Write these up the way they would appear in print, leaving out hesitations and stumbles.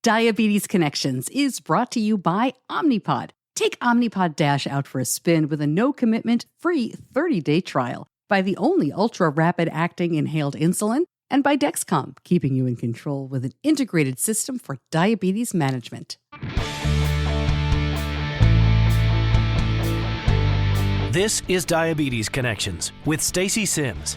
Diabetes Connections is brought to you by Omnipod. Take Omnipod Dash out for a spin with a no-commitment, free 30-day trial by the only ultra-rapid-acting inhaled insulin, and by Dexcom, keeping you in control with an integrated system for diabetes management. This is Diabetes Connections with Stacey Sims.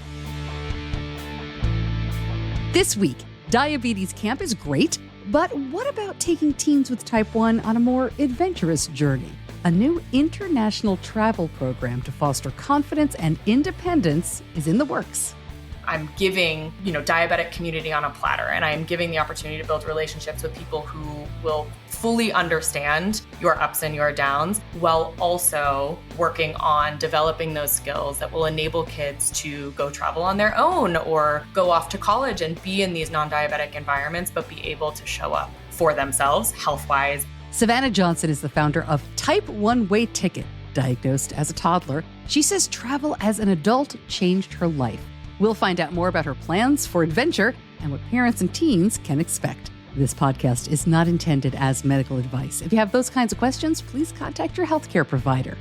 This week, Diabetes Camp is great, but what about taking teens with type 1 on a more adventurous journey? A new international travel program to foster confidence and independence is in the works. I'm giving, diabetic community on a platter, and I am giving the opportunity to build relationships with people who will fully understand your ups and your downs, while also working on developing those skills that will enable kids to go travel on their own or go off to college and be in these non-diabetic environments, but be able to show up for themselves health-wise. Savannah Johnson is the founder of Type 1 Way Ticket. Diagnosed as a toddler, she says travel as an adult changed her life. We'll find out more about her plans for adventure and what parents and teens can expect. This podcast is not intended as medical advice. If you have those kinds of questions, please contact your healthcare provider.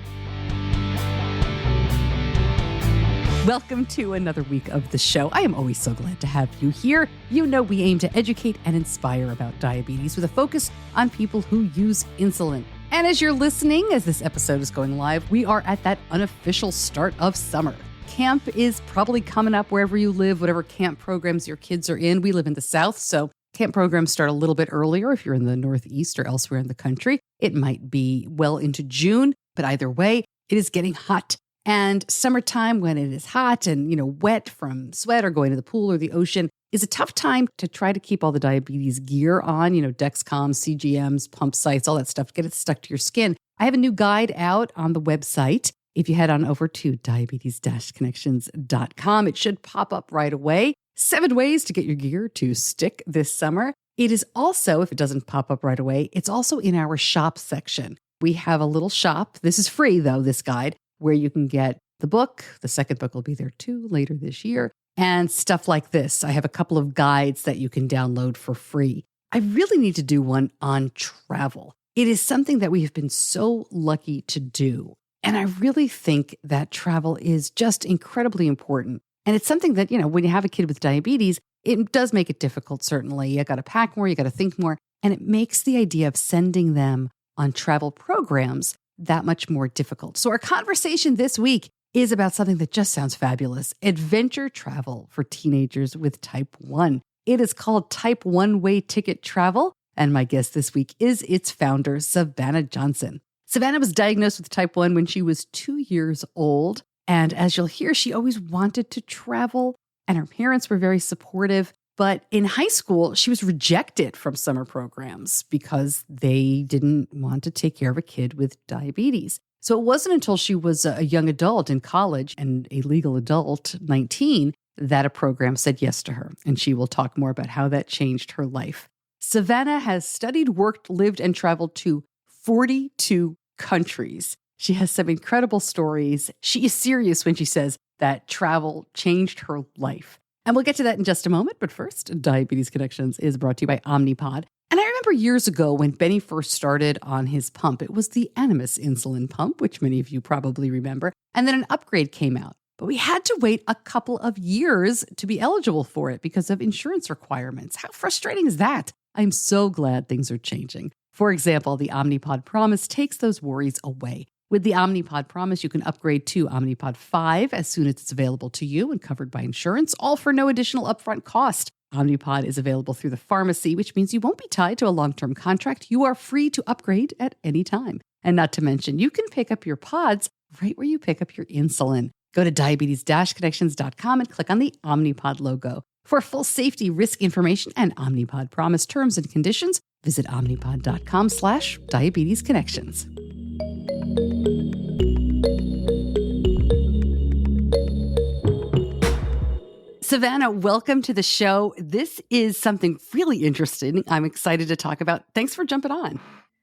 Welcome to another week of the show. I am always so glad to have you here. You know we aim to educate and inspire about diabetes with a focus on people who use insulin. And as you're listening, as this episode is going live, we are at that unofficial start of summer. Camp is probably coming up wherever you live, whatever camp programs your kids are in. We live in the South, so camp programs start a little bit earlier. If you're in the Northeast or elsewhere in the country, it might be well into June, but either way, it is getting hot. And summertime, when it is hot and, wet from sweat or going to the pool or the ocean, is a tough time to try to keep all the diabetes gear on, Dexcom, CGMs, pump sites, all that stuff, get it stuck to your skin. I have a new guide out on the website. If you head on over to diabetes-connections.com, it should pop up right away. 7 ways to get your gear to stick this summer. It is also, if it doesn't pop up right away, it's also in our shop section. We have a little shop. This is free, though, this guide, where you can get the book. The second book will be there, too, later this year. And stuff like this. I have a couple of guides that you can download for free. I really need to do one on travel. It is something that we have been so lucky to do. And I really think that travel is just incredibly important. And it's something that, when you have a kid with diabetes, it does make it difficult, certainly. You got to pack more, you got to think more. And it makes the idea of sending them on travel programs that much more difficult. So our conversation this week is about something that just sounds fabulous: adventure travel for teenagers with type 1. It is called Type 1 Way Ticket Travel. And my guest this week is its founder, Savannah Johnson. Savannah was diagnosed with type 1 when she was 2 years old. And as you'll hear, she always wanted to travel, and her parents were very supportive. But in high school, she was rejected from summer programs because they didn't want to take care of a kid with diabetes. So it wasn't until she was a young adult in college and a legal adult, 19, that a program said yes to her. And she will talk more about how that changed her life. Savannah has studied, worked, lived, and traveled to 42 countries. She has some incredible stories. She is serious when she says that travel changed her life. And we'll get to that in just a moment. But first, Diabetes Connections is brought to you by Omnipod. And I remember years ago when Benny first started on his pump, it was the Animas insulin pump, which many of you probably remember. And then an upgrade came out. But we had to wait a couple of years to be eligible for it because of insurance requirements. How frustrating is that? I'm so glad things are changing. For example, the Omnipod Promise takes those worries away. With the Omnipod Promise, you can upgrade to Omnipod 5 as soon as it's available to you and covered by insurance, all for no additional upfront cost. Omnipod is available through the pharmacy, which means you won't be tied to a long-term contract. You are free to upgrade at any time. And not to mention, you can pick up your pods right where you pick up your insulin. Go to diabetes-connections.com and click on the Omnipod logo. For full safety risk information and Omnipod Promise terms and conditions, visit omnipod.com/diabetesconnections. Savannah, welcome to the show. This is something really interesting I'm excited to talk about. Thanks for jumping on.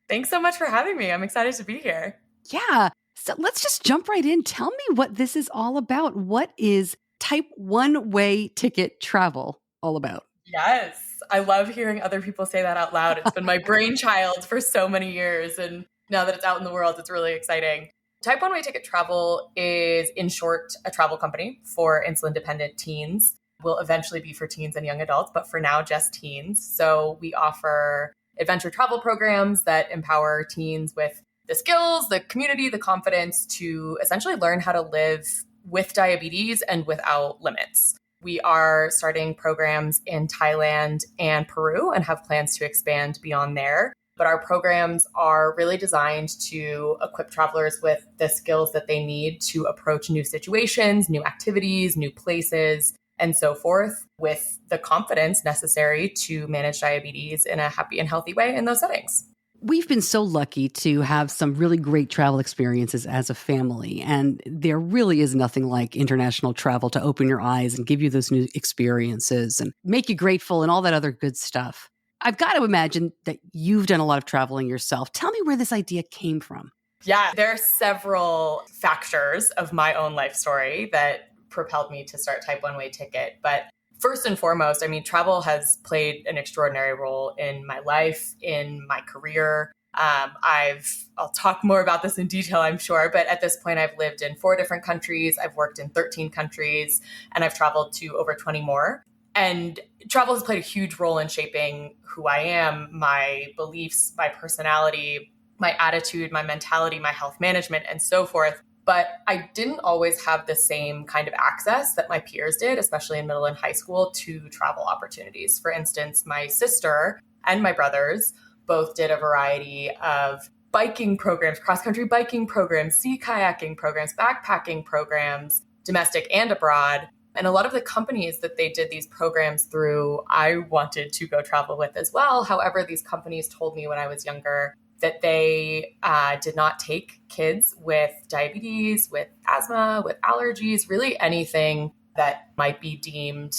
Thanks so much for having me. I'm excited to be here. Yeah. So let's just jump right in. Tell me what this is all about. What is Type 1 Way Ticket Travel all about? Yes. I love hearing other people say that out loud. It's been my brainchild for so many years. And now that it's out in the world, it's really exciting. Type 1 Way Ticket Travel is, in short, a travel company for insulin-dependent teens. Will eventually be for teens and young adults, but for now, just teens. So we offer adventure travel programs that empower teens with the skills, the community, the confidence to essentially learn how to live with diabetes and without limits. We are starting programs in Thailand and Peru and have plans to expand beyond there. But our programs are really designed to equip travelers with the skills that they need to approach new situations, new activities, new places, and so forth, with the confidence necessary to manage diabetes in a happy and healthy way in those settings. We've been so lucky to have some really great travel experiences as a family, and there really is nothing like international travel to open your eyes and give you those new experiences and make you grateful and all that other good stuff. I've got to imagine that you've done a lot of traveling yourself. Tell me where this idea came from. Yeah, there are several factors of my own life story that propelled me to start Type 1 Way Ticket. But first and foremost, travel has played an extraordinary role in my life, in my career. I'll talk more about this in detail, I'm sure. But at this point, I've lived in 4 different countries. I've worked in 13 countries, and I've traveled to over 20 more. And travel has played a huge role in shaping who I am, my beliefs, my personality, my attitude, my mentality, my health management, and so forth. But I didn't always have the same kind of access that my peers did, especially in middle and high school, to travel opportunities. For instance, my sister and my brothers both did a variety of biking programs, cross-country biking programs, sea kayaking programs, backpacking programs, domestic and abroad. And a lot of the companies that they did these programs through, I wanted to go travel with as well. However, these companies told me when I was younger that they did not take kids with diabetes, with asthma, with allergies, really anything that might be deemed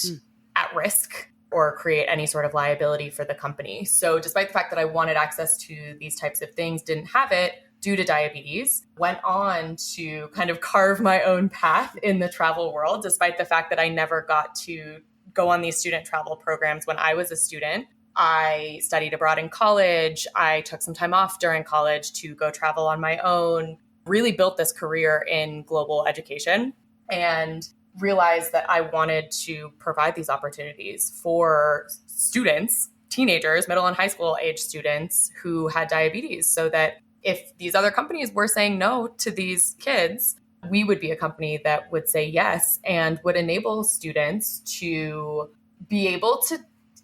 at risk or create any sort of liability for the company. So despite the fact that I wanted access to these types of things, didn't have it due to diabetes, went on to kind of carve my own path in the travel world, despite the fact that I never got to go on these student travel programs when I was a student. I studied abroad in college. I took some time off during college to go travel on my own, really built this career in global education, and realized that I wanted to provide these opportunities for students, teenagers, middle and high school age students who had diabetes, so that if these other companies were saying no to these kids, we would be a company that would say yes and would enable students to be able to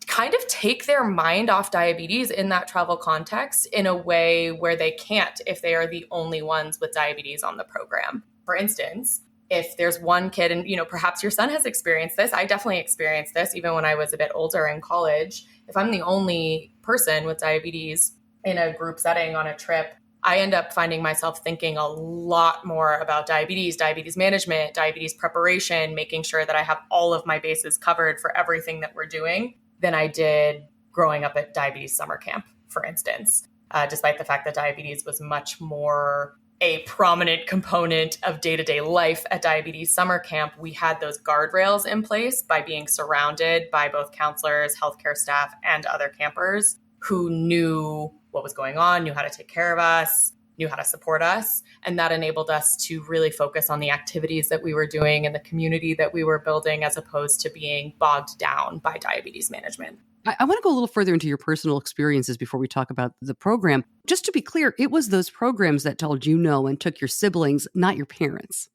kind of take their mind off diabetes in that travel context in a way where they can't if they are the only ones with diabetes on the program. For instance, if there's one kid, and perhaps your son has experienced this, I definitely experienced this even when I was a bit older in college. If I'm the only person with diabetes in a group setting on a trip, I end up finding myself thinking a lot more about diabetes management, diabetes preparation, making sure that I have all of my bases covered for everything that we're doing than I did growing up at diabetes summer camp, for instance, despite the fact that diabetes was much more a prominent component of day-to-day life at diabetes summer camp. We had those guardrails in place by being surrounded by both counselors, healthcare staff, and other campers who knew what was going on, knew how to take care of us, knew how to support us. And that enabled us to really focus on the activities that we were doing and the community that we were building, as opposed to being bogged down by diabetes management. I want to go a little further into your personal experiences before we talk about the program. Just to be clear, it was those programs that told you no and took your siblings, not your parents.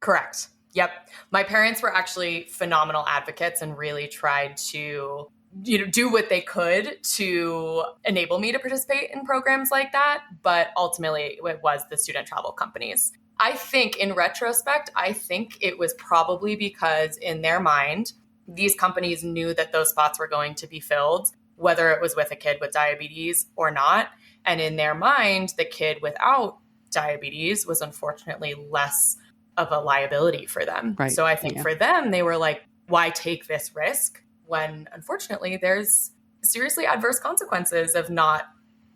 Correct. Yep. My parents were actually phenomenal advocates and really tried to do what they could to enable me to participate in programs like that. But ultimately, it was the student travel companies. I think in retrospect, it was probably because in their mind, these companies knew that those spots were going to be filled, whether it was with a kid with diabetes or not. And in their mind, the kid without diabetes was unfortunately less of a liability for them. Right. So I think for them, they were like, why take this risk when unfortunately there's seriously adverse consequences of not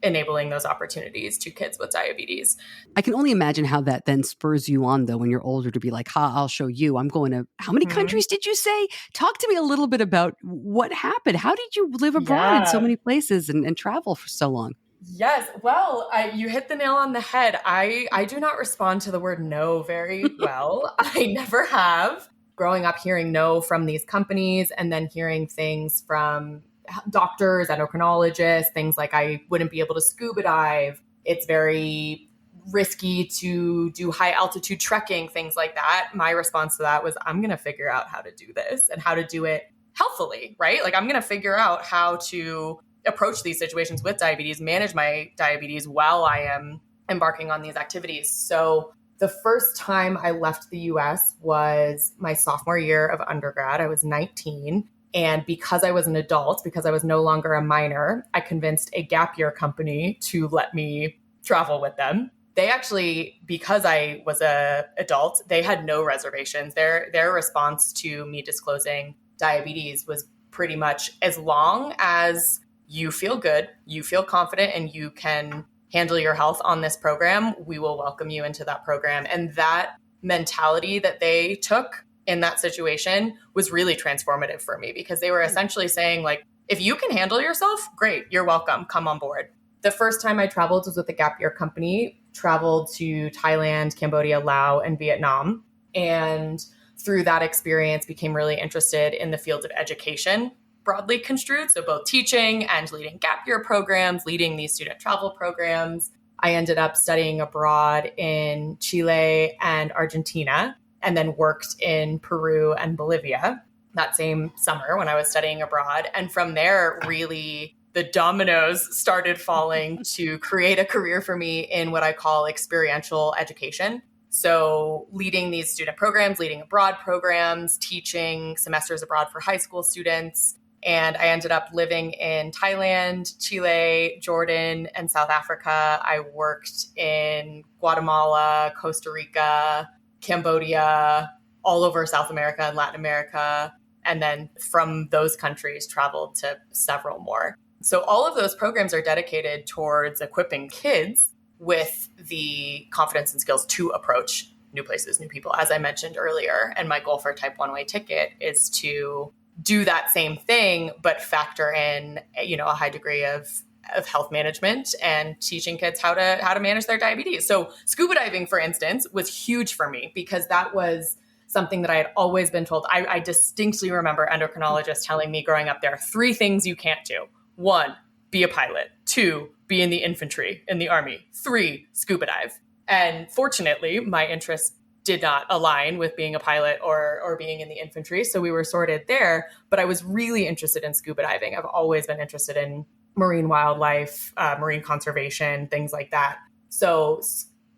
enabling those opportunities to kids with diabetes. I can only imagine how that then spurs you on, though, when you're older to be like, I'll show you. I'm going to, how many countries did you say? Talk to me a little bit about what happened. How did you live abroad in so many places and travel for so long? Yes. Well, you hit the nail on the head. I do not respond to the word no very well. I never have. Growing up hearing no from these companies and then hearing things from doctors, endocrinologists, things like I wouldn't be able to scuba dive. It's very risky to do high altitude trekking, things like that. My response to that was, I'm going to figure out how to do this and how to do it healthfully, right? Like I'm going to figure out how to approach these situations with diabetes, manage my diabetes while I am embarking on these activities. So the first time I left the US was my sophomore year of undergrad. I was 19. And because I was an adult, because I was no longer a minor, I convinced a gap year company to let me travel with them. They actually, because I was an adult, they had no reservations. Their response to me disclosing diabetes was pretty much, as long as you feel good, you feel confident, and you can handle your health on this program, we will welcome you into that program. And that mentality that they took in that situation was really transformative for me, because they were essentially saying, like, if you can handle yourself, great, you're welcome, come on board. The first time I traveled was with the gap year company, traveled to Thailand, Cambodia, Laos, and Vietnam. And through that experience, became really interested in the field of education, broadly construed. So both teaching and leading gap year programs, leading these student travel programs. I ended up studying abroad in Chile and Argentina, and then worked in Peru and Bolivia that same summer when I was studying abroad. And from there, really, the dominoes started falling to create a career for me in what I call experiential education. So leading these student programs, leading abroad programs, teaching semesters abroad for high school students. And I ended up living in Thailand, Chile, Jordan, and South Africa. I worked in Guatemala, Costa Rica, Cambodia, all over South America and Latin America. And then from those countries, traveled to several more. So all of those programs are dedicated towards equipping kids with the confidence and skills to approach new places, new people, as I mentioned earlier. And my goal for Type 1 Way Ticket is to do that same thing, but factor in, a high degree of health management and teaching kids how to manage their diabetes. So scuba diving, for instance, was huge for me, because that was something that I had always been told. I distinctly remember endocrinologists telling me growing up, there are 3 things you can't do. 1, be a pilot. 2, be in the infantry in the army. 3, scuba dive. And fortunately, my interests did not align with being a pilot or being in the infantry. So we were sorted there, but I was really interested in scuba diving. I've always been interested in marine wildlife, marine conservation, things like that. So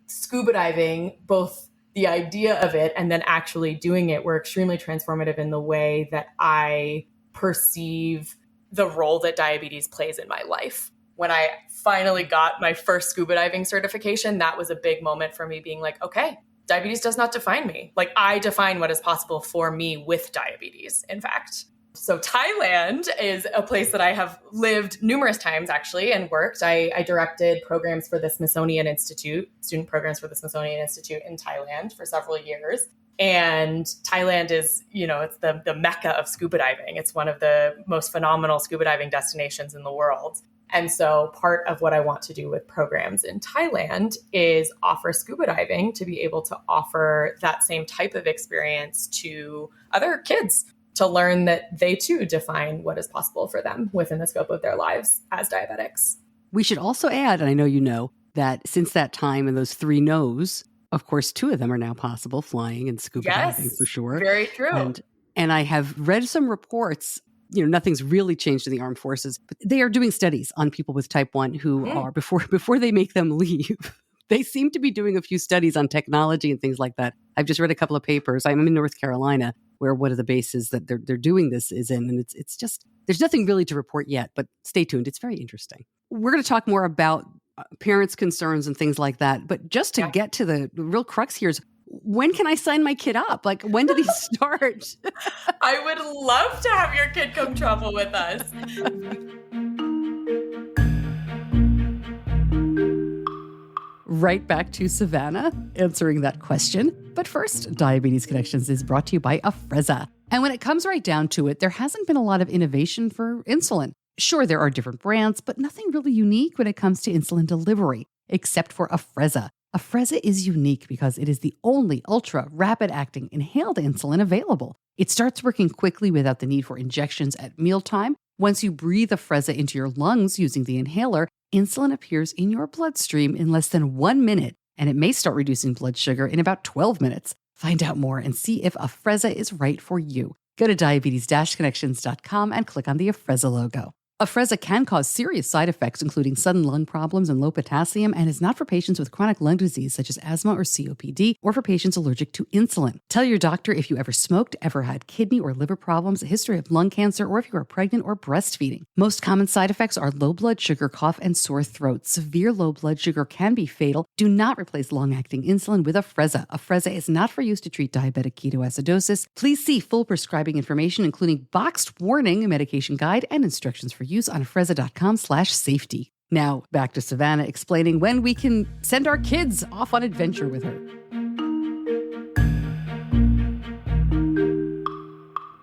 scuba diving, both the idea of it and then actually doing it, were extremely transformative in the way that I perceive the role that diabetes plays in my life. When I finally got my first scuba diving certification, that was a big moment for me, being like, okay, diabetes does not define me. Like, I define what is possible for me with diabetes, in fact. So Thailand is a place that I have lived numerous times, actually, and worked. I directed programs for the Smithsonian Institute, student programs for the Smithsonian Institute in Thailand for several years. And Thailand is, it's the mecca of scuba diving. It's one of the most phenomenal scuba diving destinations in the world. And so part of what I want to do with programs in Thailand is offer scuba diving to be able to offer that same type of experience to other kids, to learn that they too define what is possible for them within the scope of their lives as diabetics. We should also add, and I know you know, that since that time and those 3 no's, of course, 2 of them are now possible, flying and scuba diving for sure. Very true. And I have read some reports, nothing's really changed in the armed forces, but they are doing studies on people with type 1 who are, before they make them leave, they seem to be doing a few studies on technology and things like that. I've just read a couple of papers. I'm in North Carolina, where one of the bases that they're doing this is in. And it's just, there's nothing really to report yet, but stay tuned. It's very interesting. We're going to talk more about parents' concerns and things like that. But just to get to the real crux here is, when can I sign my kid up? Like, when do these start? I would love to have your kid come travel with us. right back to Savannah answering that question. But first, Diabetes Connections is brought to you by Afrezza. And when it comes right down to it, there hasn't been a lot of innovation for insulin. Sure, there are different brands, but nothing really unique when it comes to insulin delivery, except for Afrezza. Afrezza is unique because it is the only ultra-rapid-acting inhaled insulin available. It starts working quickly without the need for injections at mealtime. Once you breathe Afrezza into your lungs using the inhaler, insulin appears in your bloodstream in less than 1 minute, and it may start reducing blood sugar in about 12 minutes. Find out more and see if Afrezza is right for you. Go to diabetes-connections.com and click on the Afrezza logo. Afrezza can cause serious side effects, including sudden lung problems and low potassium, and is not for patients with chronic lung disease such as asthma or COPD, or for patients allergic to insulin. Tell your doctor if you ever smoked, ever had kidney or liver problems, a history of lung cancer, or if you are pregnant or breastfeeding. Most common side effects are low blood sugar, cough, and sore throat. Severe low blood sugar can be fatal. Do not replace long-acting insulin with Afrezza. Afrezza is not for use to treat diabetic ketoacidosis. Please see full prescribing information, including boxed warning, medication guide, and instructions for use on Afrezza.com/safety. Now, back to Savannah explaining when we can send our kids off on adventure with her.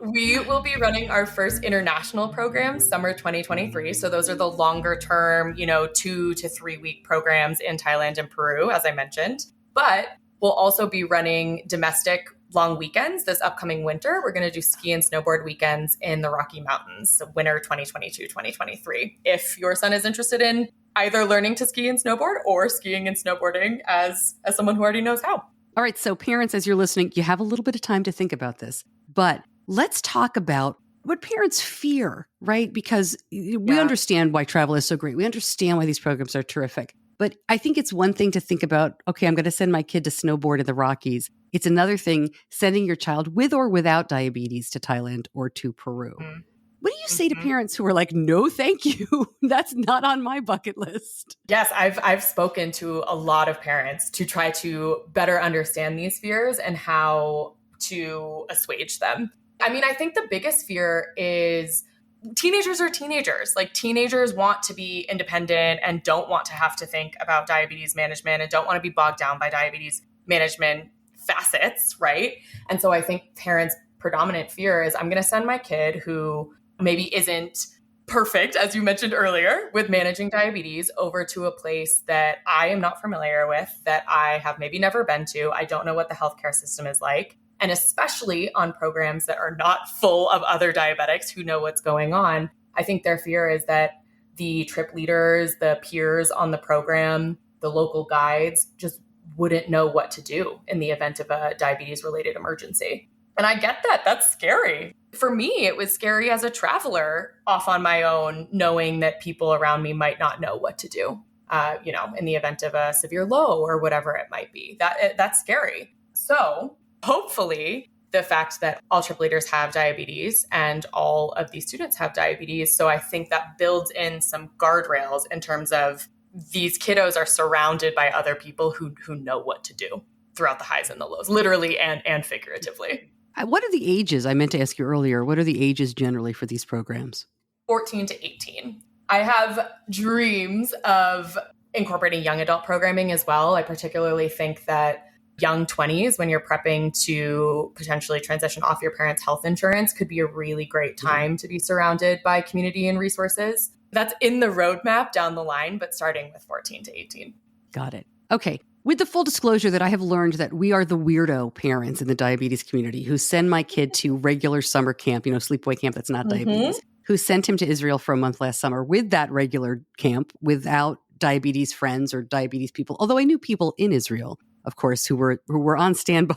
We will be running our first international program summer 2023. So those are the longer term, 2 to 3 week programs in Thailand and Peru, as I mentioned. But we'll also be running domestic long weekends this upcoming winter. We're going to do ski and snowboard weekends in the Rocky Mountains, so winter 2022-2023. If your son is interested in either learning to ski and snowboard or skiing and snowboarding as someone who already knows how. All right, so parents, as you're listening, you have a little bit of time to think about this. But let's talk about what parents fear, right? Because we understand why travel is so great. We understand why these programs are terrific. But I think it's one thing to think about, okay, I'm going to send my kid to snowboard in the Rockies. It's another thing sending your child with or without diabetes to Thailand or to Peru. Mm-hmm. What do you say to parents who are like, no, thank you. That's not on my bucket list? Yes, I've spoken to a lot of parents to try to better understand these fears and how to assuage them. I mean, I think the biggest fear is teenagers are teenagers. Like, teenagers want to be independent and don't want to have to think about diabetes management and don't want to be bogged down by diabetes management facets, right? And so I think parents' predominant fear is, I'm going to send my kid who maybe isn't perfect, as you mentioned earlier, with managing diabetes over to a place that I am not familiar with, that I have maybe never been to. I don't know what the healthcare system is like. And especially on programs that are not full of other diabetics who know what's going on. I think their fear is that the trip leaders, the peers on the program, the local guides just wouldn't know what to do in the event of a diabetes-related emergency. And I get that. That's scary. For me, it was scary as a traveler off on my own, knowing that people around me might not know what to do, in the event of a severe low or whatever it might be. That's scary. So hopefully, the fact that all trip leaders have diabetes and all of these students have diabetes. So I think that builds in some guardrails in terms of these kiddos are surrounded by other people who know what to do throughout the highs and the lows, literally and figuratively. What are the ages? I meant to ask you earlier. What are the ages generally for these programs? 14 to 18. I have dreams of incorporating young adult programming as well. I particularly think that young 20s, when you're prepping to potentially transition off your parents' health insurance, could be a really great time to be surrounded by community and resources. That's in the roadmap down the line, but starting with 14 to 18. Got it. Okay. With the full disclosure that I have learned that we are the weirdo parents in the diabetes community who send my kid to regular summer camp, sleepaway camp that's not diabetes, who sent him to Israel for a month last summer with that regular camp without diabetes friends or diabetes people. Although I knew people in Israel, of course, who were on standby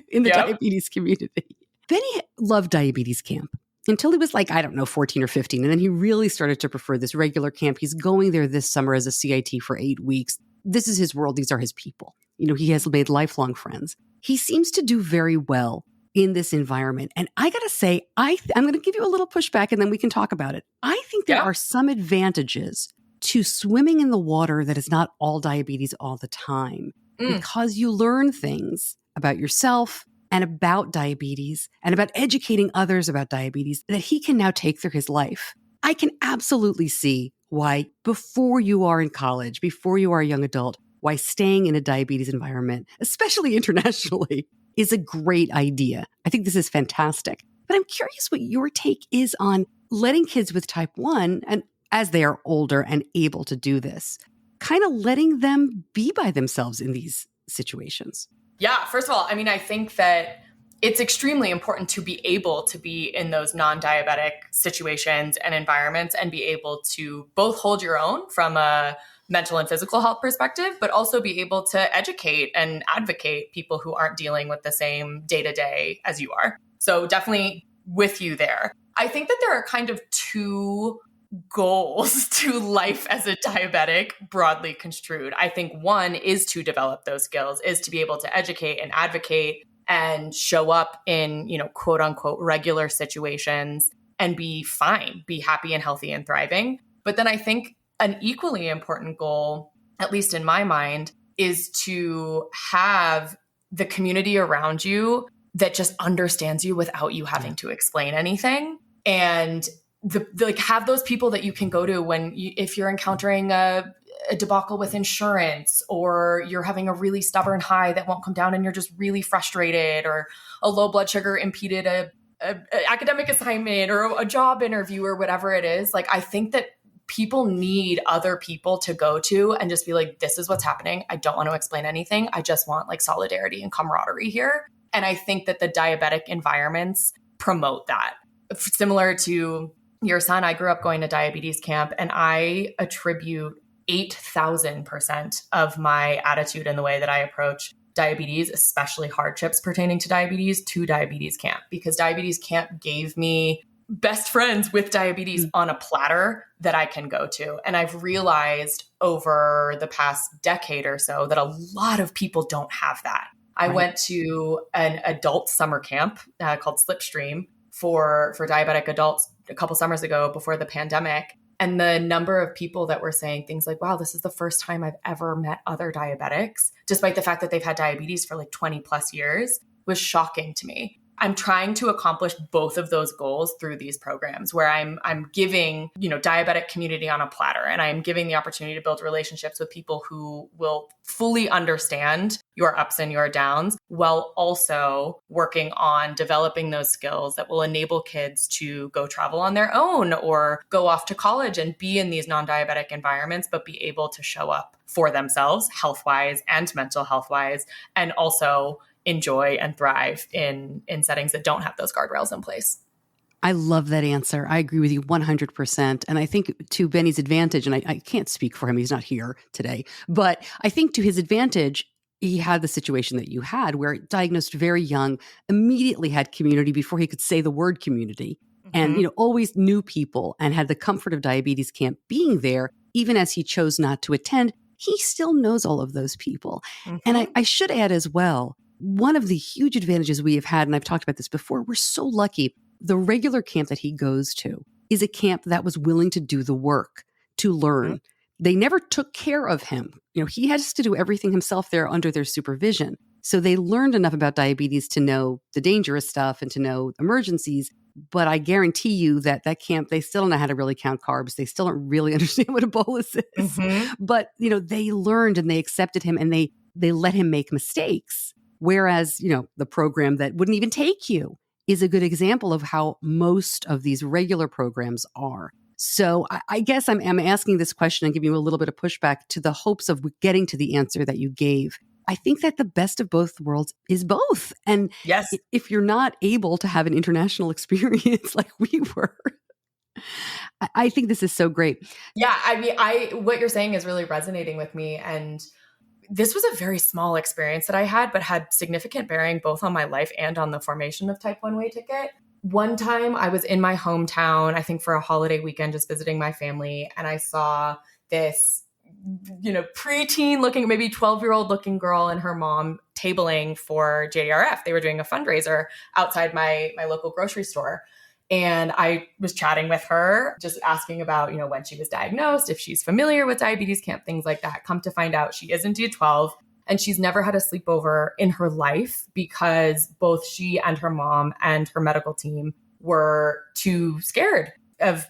in the diabetes community. Benny loved diabetes camp until he was 14 or 15. And then he really started to prefer this regular camp. He's going there this summer as a CIT for 8 weeks. This is his world. These are his people. He has made lifelong friends. He seems to do very well in this environment. And I got to say, I'm going to give you a little pushback and then we can talk about it. I think there are some advantages to swimming in the water that is not all diabetes all the time. Because you learn things about yourself and about diabetes and about educating others about diabetes that he can now take through his life. I can absolutely see why before you are in college, before you are a young adult, why staying in a diabetes environment, especially internationally, is a great idea. I think this is fantastic. But I'm curious what your take is on letting kids with type 1, and as they are older and able to do this, kind of letting them be by themselves in these situations. Yeah, first of all, I mean, I think that it's extremely important to be able to be in those non-diabetic situations and environments and be able to both hold your own from a mental and physical health perspective, but also be able to educate and advocate people who aren't dealing with the same day-to-day as you are. So definitely with you there. I think that there are kind of two goals to life as a diabetic, broadly construed. I think one is to develop those skills, is to be able to educate and advocate and show up in, quote unquote, regular situations and be fine, be happy and healthy and thriving. But then I think an equally important goal, at least in my mind, is to have the community around you that just understands you without you having to explain anything. And have those people that you can go to if you're encountering a debacle with insurance, or you're having a really stubborn high that won't come down and you're just really frustrated, or a low blood sugar impeded a academic assignment or a job interview or whatever it is. Like, I think that people need other people to go to and just be like, this is what's happening. I don't want to explain anything. I just want like solidarity and camaraderie here. And I think that the diabetic environments promote that. Similar to your son, I grew up going to diabetes camp, and I attribute 8,000% of my attitude and the way that I approach diabetes, especially hardships pertaining to diabetes camp, because diabetes camp gave me best friends with diabetes on a platter that I can go to. And I've realized over the past decade or so that a lot of people don't have that. I went to an adult summer camp called Slipstream for diabetic adults a couple summers ago before the pandemic. And the number of people that were saying things like, wow, this is the first time I've ever met other diabetics, despite the fact that they've had diabetes for like 20 plus years, was shocking to me. I'm trying to accomplish both of those goals through these programs, where I'm giving, diabetic community on a platter, and I'm giving the opportunity to build relationships with people who will fully understand your ups and your downs, while also working on developing those skills that will enable kids to go travel on their own or go off to college and be in these non-diabetic environments, but be able to show up for themselves health-wise and mental health-wise, and also enjoy and thrive in settings that don't have those guardrails in place. I love that answer. I agree with you 100%. And I think to Benny's advantage, and I can't speak for him, he's not here today, but I think to his advantage, he had the situation that you had, where diagnosed very young, immediately had community before he could say the word community, and always knew people, and had the comfort of diabetes camp being there, even as he chose not to attend. He still knows all of those people. And I should add as well, one of the huge advantages we have had, and I've talked about this before, we're so lucky. The regular camp that he goes to is a camp that was willing to do the work, to learn. They never took care of him. He has to do everything himself there under their supervision. So they learned enough about diabetes to know the dangerous stuff and to know emergencies. But I guarantee you that camp, they still don't know how to really count carbs. They still don't really understand what a bolus is. But, they learned and they accepted him, and they let him make mistakes. Whereas, the program that wouldn't even take you is a good example of how most of these regular programs are. So I guess I'm asking this question and giving you a little bit of pushback to the hopes of getting to the answer that you gave. I think that the best of both worlds is both. And yes, if you're not able to have an international experience like we were, I think this is so great. Yeah, I mean, what you're saying is really resonating with me. And this was a very small experience that I had, but had significant bearing both on my life and on the formation of Type 1 Way Ticket. One time I was in my hometown, I think for a holiday weekend, just visiting my family. And I saw this, preteen looking, maybe 12-year-old looking girl and her mom tabling for JDRF. They were doing a fundraiser outside my local grocery store. And I was chatting with her, just asking about, when she was diagnosed, if she's familiar with diabetes camp, things like that. Come to find out, she is indeed 12, and she's never had a sleepover in her life because both she and her mom and her medical team were too scared of,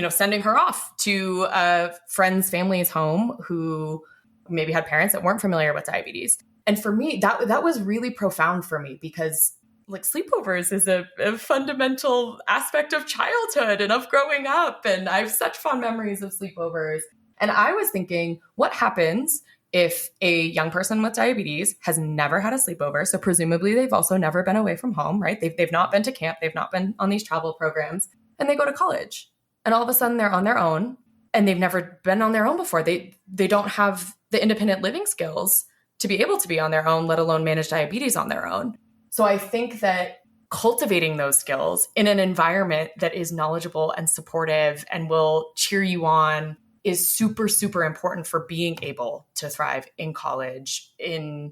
sending her off to a friend's family's home who maybe had parents that weren't familiar with diabetes. And for me, that was really profound for me because like sleepovers is a fundamental aspect of childhood and of growing up. And I have such fond memories of sleepovers. And I was thinking, what happens if a young person with diabetes has never had a sleepover? So presumably they've also never been away from home, right? They've not been to camp. They've not been on these travel programs, and they go to college. And all of a sudden they're on their own, and they've never been on their own before. They don't have the independent living skills to be able to be on their own, let alone manage diabetes on their own. So I think that cultivating those skills in an environment that is knowledgeable and supportive and will cheer you on is super, super important for being able to thrive in college, in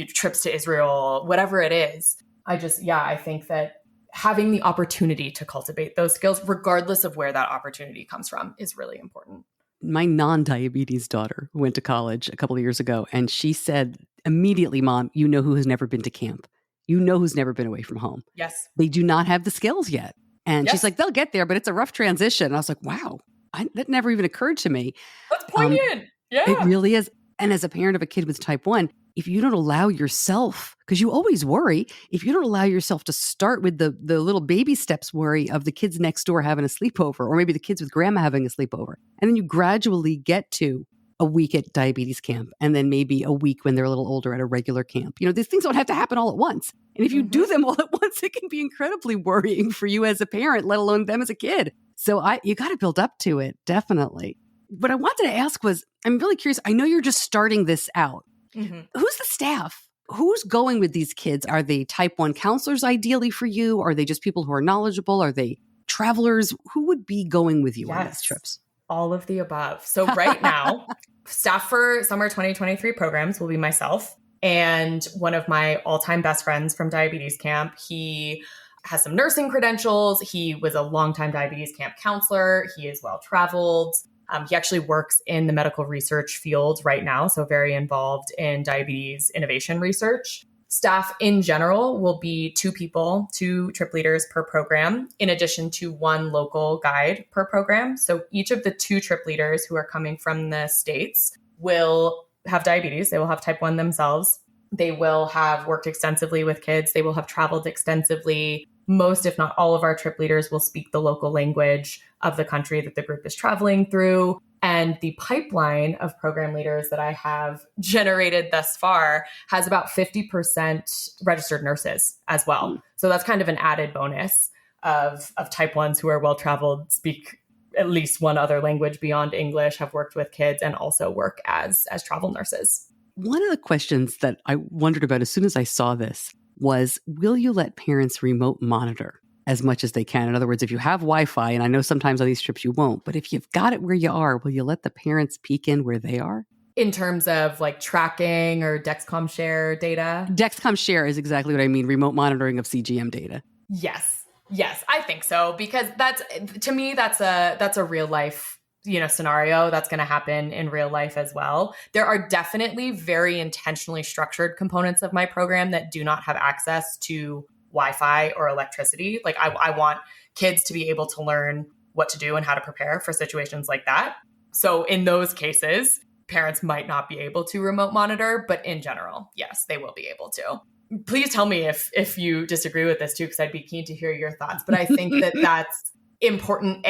trips to Israel, whatever it is. I think that having the opportunity to cultivate those skills, regardless of where that opportunity comes from, is really important. My non-diabetes daughter went to college a couple of years ago, and she said immediately, Mom, you know who has never been to camp. You know who's never been away from home. Yes. They do not have the skills yet. And Yes. she's like, they'll get there, but it's a rough transition. And I was like, wow, that never even occurred to me. That's poignant. Yeah. It really is. And as a parent of a kid with type 1, if you don't allow yourself, because you always worry, if you don't allow yourself to start with the little baby steps worry of the kids next door having a sleepover, or maybe the kids with grandma having a sleepover, and then you gradually get to a week at diabetes camp, and then maybe a week when they're a little older at a regular camp. These things don't have to happen all at once. And if you do them all at once, it can be incredibly worrying for you as a parent, let alone them as a kid. So you got to build up to it, definitely. What I wanted to ask was, I'm really curious. I know you're just starting this out. Mm-hmm. Who's the staff? Who's going with these kids? Are they type 1 counselors ideally for you? Are they just people who are knowledgeable? Are they travelers? Who would be going with you on these trips? All of the above. So right now, staff for summer 2023 programs will be myself and one of my all-time best friends from diabetes camp. He has some nursing credentials. He was a longtime diabetes camp counselor. He is well-traveled. He actually works in the medical research field right now, so very involved in diabetes innovation research. Staff in general will be 2 people, 2 trip leaders per program, in addition to 1 local guide per program. So each of the 2 trip leaders who are coming from the States will have diabetes. They will have type 1 themselves. They will have worked extensively with kids. They will have traveled extensively. Most, if not all of our trip leaders will speak the local language of the country that the group is traveling through. And the pipeline of program leaders that I have generated thus far has about 50% registered nurses as well. So that's kind of an added bonus of type 1s who are well-traveled, speak at least 1 other language beyond English, have worked with kids, and also work as travel nurses. One of the questions that I wondered about as soon as I saw this was, will you let parents remote monitor as much as they can? In other words, if you have Wi-Fi, and I know sometimes on these trips you won't, but if you've got it where you are, will you let the parents peek in where they are? In terms of like tracking or Dexcom share data? Dexcom share is exactly what I mean, remote monitoring of CGM data. Yes, I think so, because that's a real life scenario that's going to happen in real life as well. There are definitely very intentionally structured components of my program that do not have access to Wi-Fi or electricity. Like I want kids to be able to learn what to do and how to prepare for situations like that. So in those cases, parents might not be able to remote monitor, but in general, yes, they will be able to. Please tell me if you disagree with this too, because I'd be keen to hear your thoughts. But I think that that's important,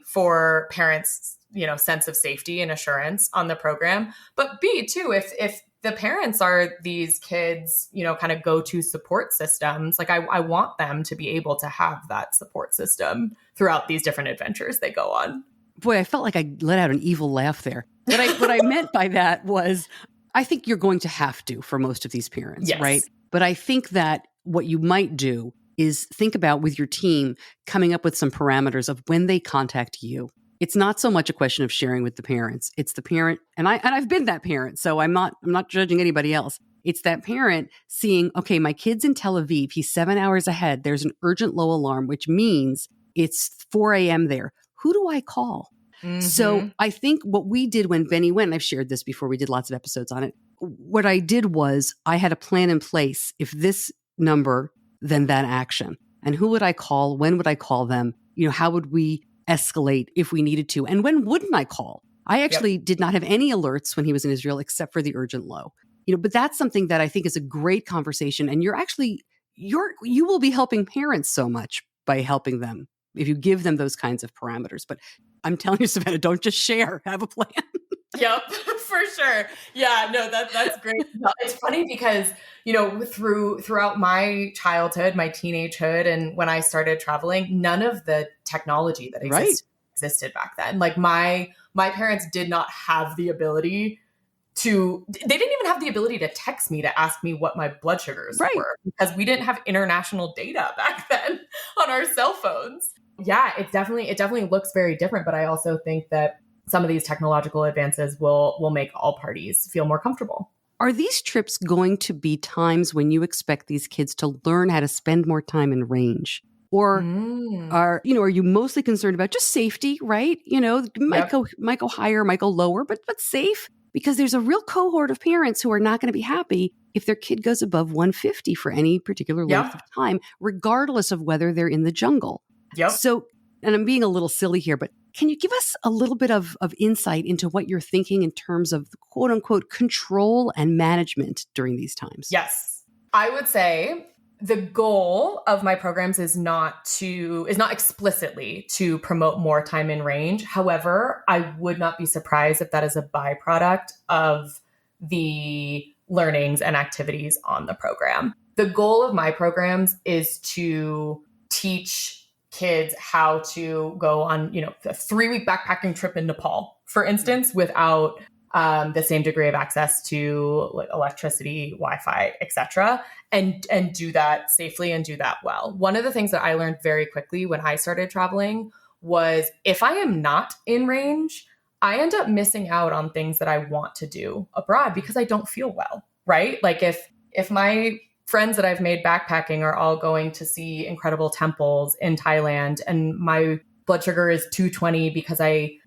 for parents' sense of safety and assurance on the program. But B, too, if the parents are these kids, kind of go-to support systems, like I want them to be able to have that support system throughout these different adventures they go on. Boy, I felt like I let out an evil laugh there. What I meant by that was, I think you're going to have to for most of these parents, Yes. right? But I think that what you might do is think about with your team coming up with some parameters of when they contact you. It's not so much a question of sharing with the parents. It's the parent, and I've been that parent, so I'm not judging anybody else. It's that parent seeing, okay, my kid's in Tel Aviv. He's 7 hours ahead. There's an urgent low alarm, which means it's 4 a.m. there. Who do I call? Mm-hmm. So I think what we did when Benny went, and I've shared this before, we did lots of episodes on it. What I did was I had a plan in place. If this number, then that action. And who would I call? When would I call them? How would we escalate if we needed to? And when wouldn't I call? I actually did not have any alerts when he was in Israel except for the urgent low. But that's something that I think is a great conversation. And you will be helping parents so much by helping them if you give them those kinds of parameters. But I'm telling you, Savannah, don't just share, have a plan. Yep, for sure. Yeah, no, that's great. It's funny because, throughout my childhood, my teenagehood, and when I started traveling, none of the technology that existed back then. Like my parents did not have the ability they didn't even have the ability to text me to ask me what my blood sugars were, because we didn't have international data back then on our cell phones. Yeah, it definitely looks very different. But I also think that some of these technological advances will make all parties feel more comfortable. Are these trips going to be times when you expect these kids to learn how to spend more time in range? Or are you mostly concerned about just safety, right? Might go higher, might go lower, but safe. Because there's a real cohort of parents who are not going to be happy if their kid goes above 150 for any particular length of time, regardless of whether they're in the jungle. Yep. So, and I'm being a little silly here, but can you give us a little bit of insight into what you're thinking in terms of quote unquote control and management during these times? Yes. I would say the goal of my programs is not explicitly to promote more time in range. However, I would not be surprised if that is a byproduct of the learnings and activities on the program. The goal of my programs is to teach kids how to go on, a 3-week backpacking trip in Nepal, for instance, without the same degree of access to like electricity, Wi-Fi, etc., and do that safely and do that well. One of the things that I learned very quickly when I started traveling was if I am not in range, I end up missing out on things that I want to do abroad because I don't feel well, right? Like if my friends that I've made backpacking are all going to see incredible temples in Thailand and my blood sugar is 220 because I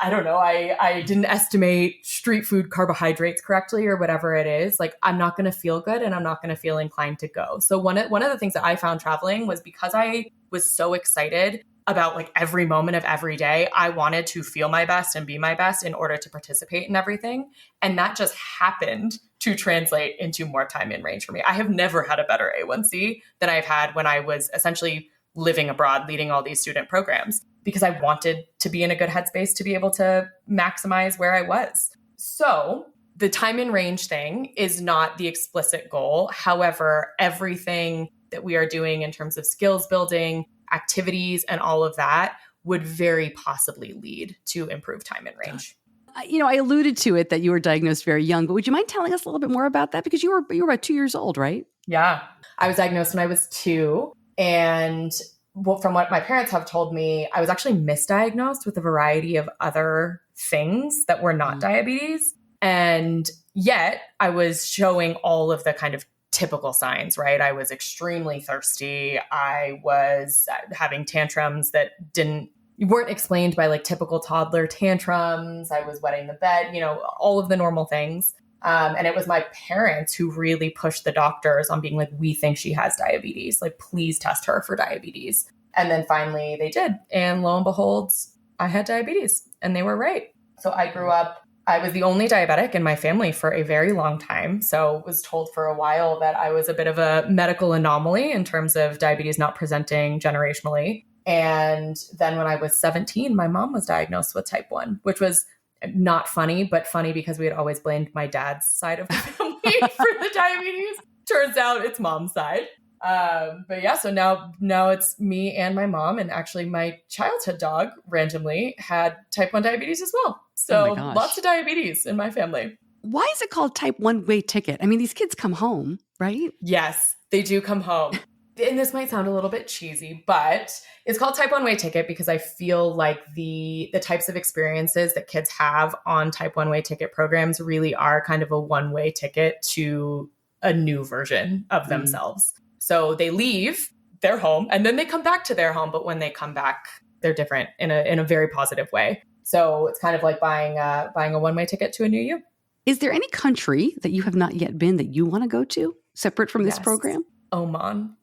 don't know, I didn't estimate street food carbohydrates correctly or whatever it is, like I'm not going to feel good and I'm not going to feel inclined to go. So one of the things that I found traveling was because I was so excited about like every moment of every day, I wanted to feel my best and be my best in order to participate in everything. And that just happened to translate into more time in range for me. I have never had a better A1C than I've had when I was essentially living abroad, leading all these student programs, because I wanted to be in a good headspace to be able to maximize where I was. So the time in range thing is not the explicit goal. However, everything that we are doing in terms of skills building, activities, and all of that would very possibly lead to improved time in range. I alluded to it that you were diagnosed very young, but would you mind telling us a little bit more about that? Because you were about 2 years old, right? Yeah. I was diagnosed when I was 2. And from what my parents have told me, I was actually misdiagnosed with a variety of other things that were not diabetes. And yet I was showing all of the kind of typical signs, right? I was extremely thirsty. I was having tantrums that weren't explained by like typical toddler tantrums. I was wetting the bed, all of the normal things. And it was my parents who really pushed the doctors on being like, we think she has diabetes. Like, please test her for diabetes. And then finally they did. And lo and behold, I had diabetes and they were right. So I grew up, I was the only diabetic in my family for a very long time. So was told for a while that I was a bit of a medical anomaly in terms of diabetes not presenting generationally. And then when I was 17, my mom was diagnosed with type 1, which was not funny, but funny because we had always blamed my dad's side of the family for the diabetes. Turns out it's mom's side. But yeah, so now it's me and my mom, and actually my childhood dog randomly had type 1 diabetes as well. So lots of diabetes in my family. Why is it called type 1 way ticket? I mean, these kids come home, right? Yes, they do come home. And this might sound a little bit cheesy, but it's called type 1 way ticket because I feel like the types of experiences that kids have on type 1 way ticket programs really are kind of a one-way ticket to a new version of themselves. So they leave their home and then they come back to their home. But when they come back, they're different in a very positive way. So it's kind of like buying a one-way ticket to a new you. Is there any country that you have not yet been that you want to go to separate from this program? Oman.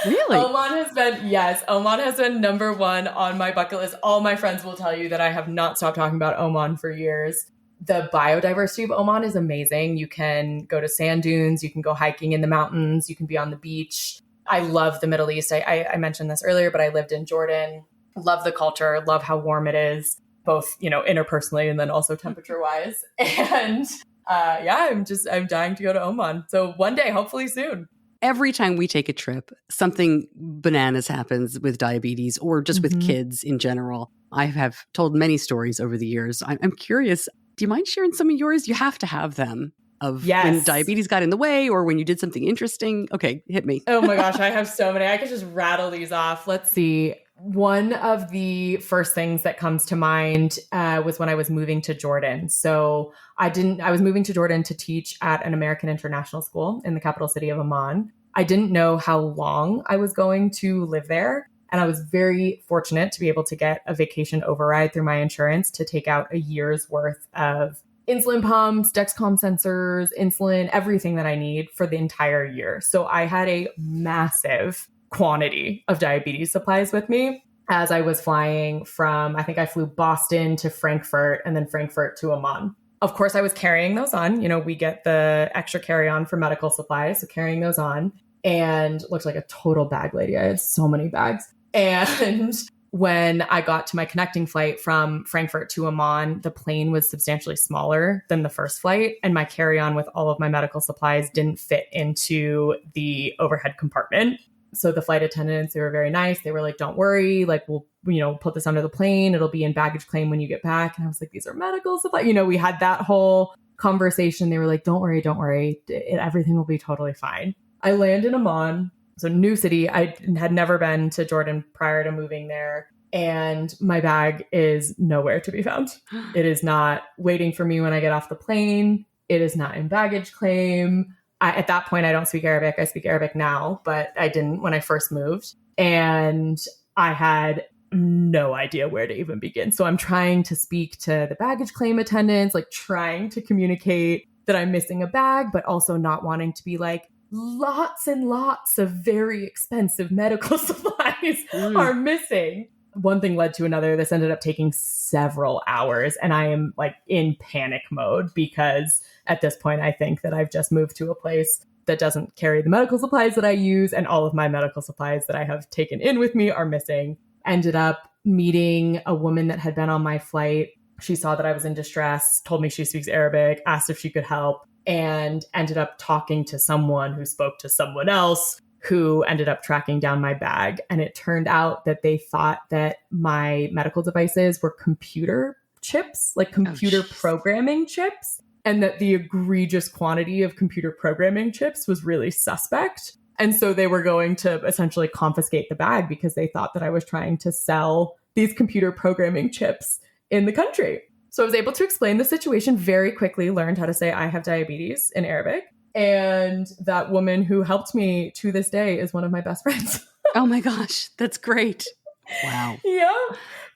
Really? Oman has been number one on my bucket list. All my friends will tell you that I have not stopped talking about Oman for years. The biodiversity of Oman is amazing. You can go to sand dunes, you can go hiking in the mountains, you can be on the beach. I love the Middle East. I mentioned this earlier, but I lived in Jordan. Love the culture, love how warm it is, both, interpersonally and then also temperature wise. And I'm dying to go to Oman. So one day, hopefully soon. Every time we take a trip, something bananas happens with diabetes or just with kids in general. I have told many stories over the years. I'm curious, do you mind sharing some of yours? You have to have them of when diabetes got in the way or when you did something interesting. Okay, hit me. Oh my gosh, I have so many. I could just rattle these off. Let's see. One of the first things that comes to mind was when I was moving to Jordan. So I was moving to Jordan to teach at an American international school in the capital city of Amman. I didn't know how long I was going to live there. And I was very fortunate to be able to get a vacation override through my insurance to take out a year's worth of insulin pumps, Dexcom sensors, insulin, everything that I need for the entire year. So I had a massive quantity of diabetes supplies with me as I was flying from, I think I flew Boston to Frankfurt and then Frankfurt to Amman. Of course, I was carrying those on. We get the extra carry-on for medical supplies. So carrying those on and looked like a total bag lady. I had so many bags. And when I got to my connecting flight from Frankfurt to Amman, the plane was substantially smaller than the first flight. And my carry-on with all of my medical supplies didn't fit into the overhead compartment. So the flight attendants, they were very nice. They were like, don't worry, like we'll, put this under the plane. It'll be in baggage claim when you get back. And I was like, these are medical supplies. We had that whole conversation. They were like, don't worry. Everything will be totally fine. I land in Amman. So new city. I had never been to Jordan prior to moving there. And my bag is nowhere to be found. It is not waiting for me when I get off the plane. It is not in baggage claim. At that point, I don't speak Arabic. I speak Arabic now, but I didn't when I first moved. And I had no idea where to even begin. So I'm trying to speak to the baggage claim attendants, like trying to communicate that I'm missing a bag, but also not wanting to be like, lots and lots of very expensive medical supplies are missing. One thing led to another. This ended up taking several hours, and I am like in panic mode because at this point, I think that I've just moved to a place that doesn't carry the medical supplies that I use, and all of my medical supplies that I have taken in with me are missing. Ended up meeting a woman that had been on my flight. She saw that I was in distress, told me she speaks Arabic, asked if she could help, and ended up talking to someone who spoke to someone else who ended up tracking down my bag. And it turned out that they thought that my medical devices were computer chips, like computer programming chips, and that the egregious quantity of computer programming chips was really suspect. And so they were going to essentially confiscate the bag because they thought that I was trying to sell these computer programming chips in the country. So I was able to explain the situation very quickly, learned how to say I have diabetes in Arabic. And that woman who helped me to this day is one of my best friends. Oh my gosh, that's great. Wow. Yeah.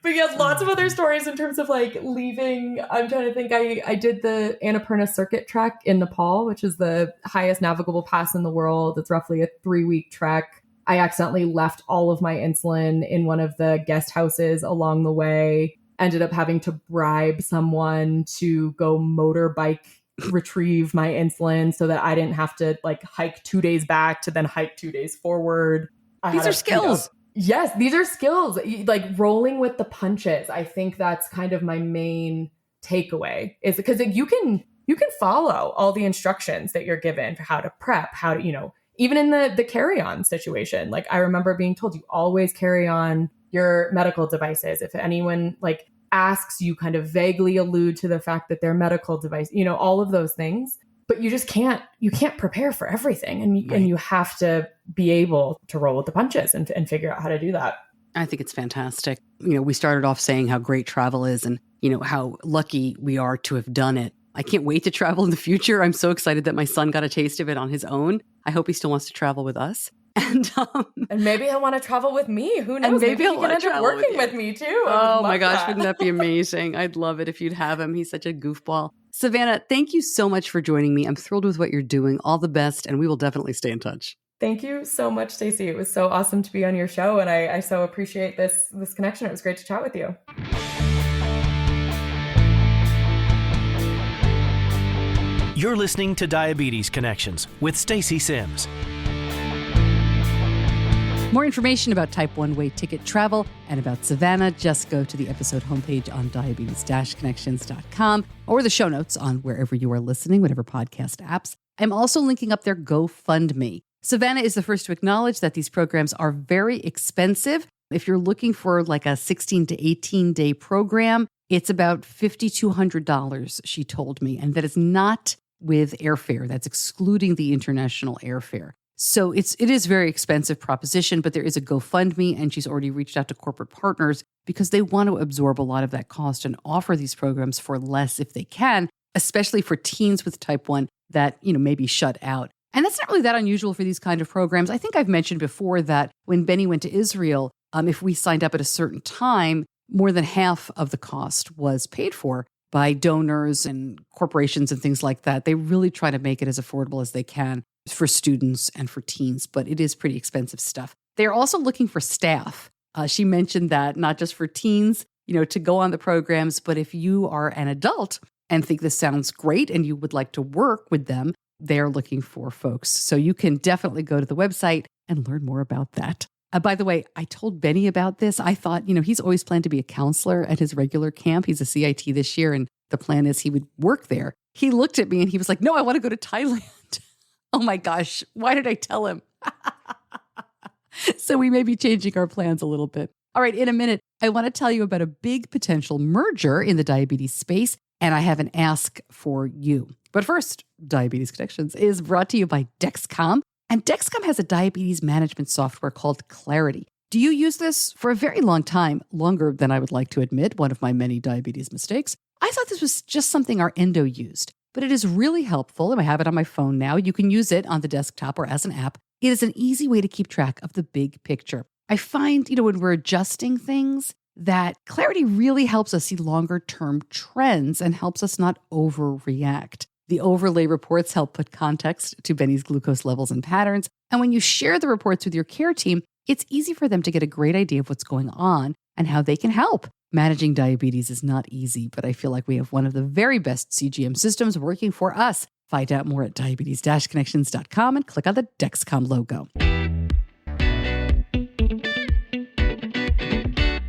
But yeah, lots of other stories in terms of like leaving. I'm trying to think. I did the Annapurna Circuit trek in Nepal, which is the highest navigable pass in the world. It's roughly a 3-week trek. I accidentally left all of my insulin in one of the guest houses along the way. Ended up having to bribe someone to go motorbike retrieve my insulin so that I didn't have to like hike 2 days back to then hike 2 days forward. These are skills. Yes, these are skills. Like rolling with the punches. I think that's kind of my main takeaway is because you can follow all the instructions that you're given for how to prep, how to, even in the carry-on situation. Like I remember being told you always carry on your medical devices. If anyone like asks, you kind of vaguely allude to the fact that they're medical device, all of those things, but you just can't prepare for everything. And you have to be able to roll with the punches and figure out how to do that. I think it's fantastic. We started off saying how great travel is and, how lucky we are to have done it. I can't wait to travel in the future. I'm so excited that my son got a taste of it on his own. I hope he still wants to travel with us. And maybe he'll want to travel with me. Who knows? And maybe he can end up working with me too. Oh my gosh, wouldn't that be amazing? I'd love it if you'd have him. He's such a goofball. Savannah, thank you so much for joining me. I'm thrilled with what you're doing. All the best, and we will definitely stay in touch. Thank you so much, Stacey. It was so awesome to be on your show, and I so appreciate this connection. It was great to chat with you. You're listening to Diabetes Connections with Stacey Sims. More information about Type 1 Way ticket travel and about Savannah, just go to the episode homepage on diabetes-connections.com or the show notes on wherever you are listening, whatever podcast apps. I'm also linking up their GoFundMe. Savannah is the first to acknowledge that these programs are very expensive. If you're looking for like a 16 to 18 day program, it's about $5,200, she told me. And that is not with airfare. That's excluding the international airfare. So it is a very expensive proposition, but there is a GoFundMe, and she's already reached out to corporate partners because they want to absorb a lot of that cost and offer these programs for less if they can, especially for teens with type 1 that, may be shut out. And that's not really that unusual for these kind of programs. I think I've mentioned before that when Benny went to Israel, if we signed up at a certain time, more than half of the cost was paid for by donors and corporations and things like that. They really try to make it as affordable as they can for students and for teens, but it is pretty expensive stuff. They're also looking for staff. She mentioned that not just for teens, to go on the programs, but if you are an adult and think this sounds great and you would like to work with them, they're looking for folks. So you can definitely go to the website and learn more about that. By the way, I told Benny about this. I thought, he's always planned to be a counselor at his regular camp. He's a CIT this year, and the plan is he would work there. He looked at me and he was like, no, I want to go to Thailand. Oh my gosh, why did I tell him? So we may be changing our plans a little bit. All right, in a minute, I want to tell you about a big potential merger in the diabetes space, and I have an ask for you. But first, Diabetes Connections is brought to you by Dexcom. And Dexcom has a diabetes management software called Clarity. Do you use this? For a very long time, longer than I would like to admit, one of my many diabetes mistakes, I thought this was just something our endo used. But it is really helpful, and I have it on my phone now. You can use it on the desktop or as an app. It is an easy way to keep track of the big picture. I find, when we're adjusting things, that Clarity really helps us see longer-term trends and helps us not overreact. The overlay reports help put context to Benny's glucose levels and patterns. And when you share the reports with your care team, it's easy for them to get a great idea of what's going on and how they can help. Managing diabetes is not easy, but I feel like we have one of the very best CGM systems working for us. Find out more at diabetes-connections.com and click on the Dexcom logo.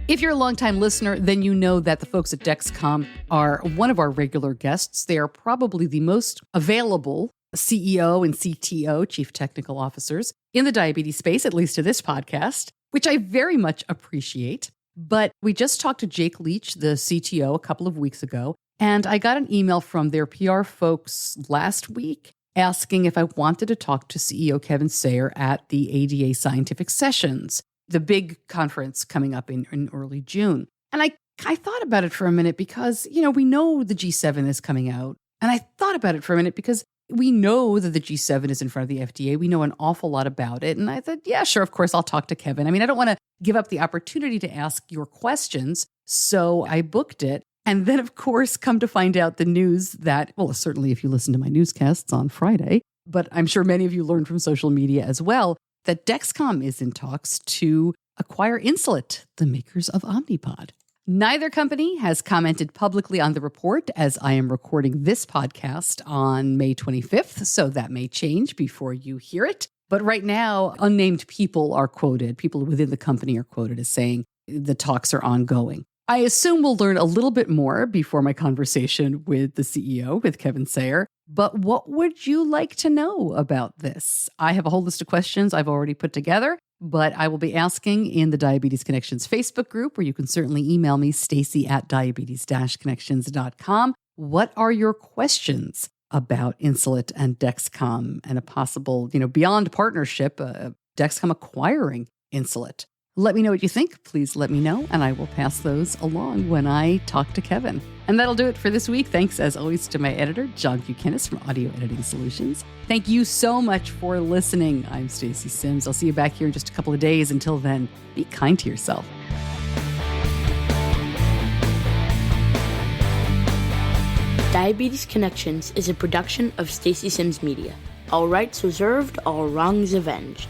If you're a longtime listener, then you know that the folks at Dexcom are one of our regular guests. They are probably the most available CEO and CTO, Chief Technical Officers, in the diabetes space, at least to this podcast, which I very much appreciate. But we just talked to Jake Leach, the CTO, a couple of weeks ago, and I got an email from their PR folks last week asking if I wanted to talk to CEO Kevin Sayer at the ADA Scientific Sessions, the big conference coming up in early June. And I thought about it for a minute because, we know the G7 is coming out. And I thought about it for a minute because we know that the G7 is in front of the FDA. We know an awful lot about it. And I thought, yeah, sure, of course, I'll talk to Kevin. I mean, I don't want to give up the opportunity to ask your questions. So I booked it. And then, of course, come to find out the news that, well, certainly if you listen to my newscasts on Friday, but I'm sure many of you learned from social media as well, that Dexcom is in talks to acquire Insulet, the makers of Omnipod. Neither company has commented publicly on the report as I am recording this podcast on May 25th, so that may change before you hear it. But right now, unnamed people are quoted. People within the company are quoted as saying the talks are ongoing. I assume we'll learn a little bit more before my conversation with the CEO, with Kevin Sayer. But what would you like to know about this? I have a whole list of questions I've already put together, but I will be asking in the Diabetes Connections Facebook group, where you can certainly email me, Stacey at diabetes-connections.com. What are your questions about Insulet and Dexcom and a possible, beyond partnership, Dexcom acquiring Insulet? Let me know what you think. Please let me know, and I will pass those along when I talk to Kevin. And that'll do it for this week. Thanks, as always, to my editor, John Buchanan from Audio Editing Solutions. Thank you so much for listening. I'm Stacey Sims. I'll see you back here in just a couple of days. Until then, be kind to yourself. Diabetes Connections is a production of Stacey Sims Media. All rights reserved, all wrongs avenged.